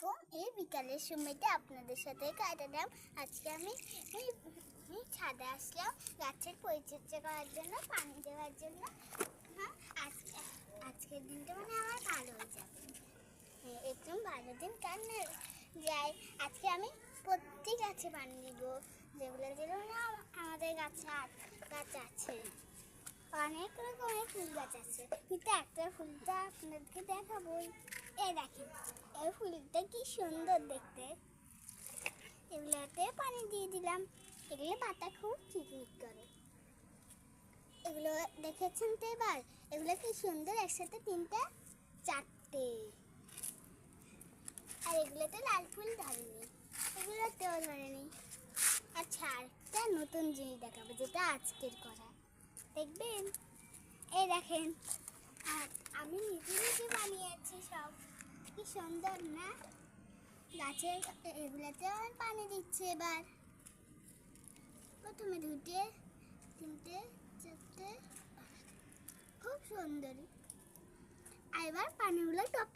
আলাইকুম। এই বিকালের সময়টা আপনাদের সাথে কাটালাম। আজকে আমি ছাদে আসলাম গাছের পরিচর্যা করার জন্য, পানি দেওয়ার জন্য। হ্যাঁ, আজকের দিনটা আমার ভালো হয়ে যাবে। একদম ভালো দিন কারণ যাই। আজকে আমি প্রত্যেক গাছে পানি দিব, যেগুলো আমাদের গাছে আছে। অনেক রকমের ফুল গাছ আছে, কিন্তু একটা ফুলটা আপনাদেরকে দেখাবো। এই দেখেন, এই ফুলটা কি সুন্দর দেখতে। এগুলোতে পানি দিয়ে দিলাম। এগুলো পাতা খুব চিকমিক করে। এগুলো দেখেছেন তো এবার? এগুলো কি সুন্দর, একসাথে তিনটা চারটে। আর এগুলোতে লাল ফুল ধরেনি, এগুলোতেও ধরেনি। আচ্ছা, একটা নতুন জিনিস দেখাবো, যেটা আজকের করা, দেখবেন। এই দেখেন, আর আমি নিজে বানিয়েছি সব। কি সুন্দর না? গাছের এগুলোতে আমি পানি দিচ্ছি। এবার প্রথমে দুটো, তিনটে, চারটে, খুব সুন্দর। আর এবার পানিগুলো টপ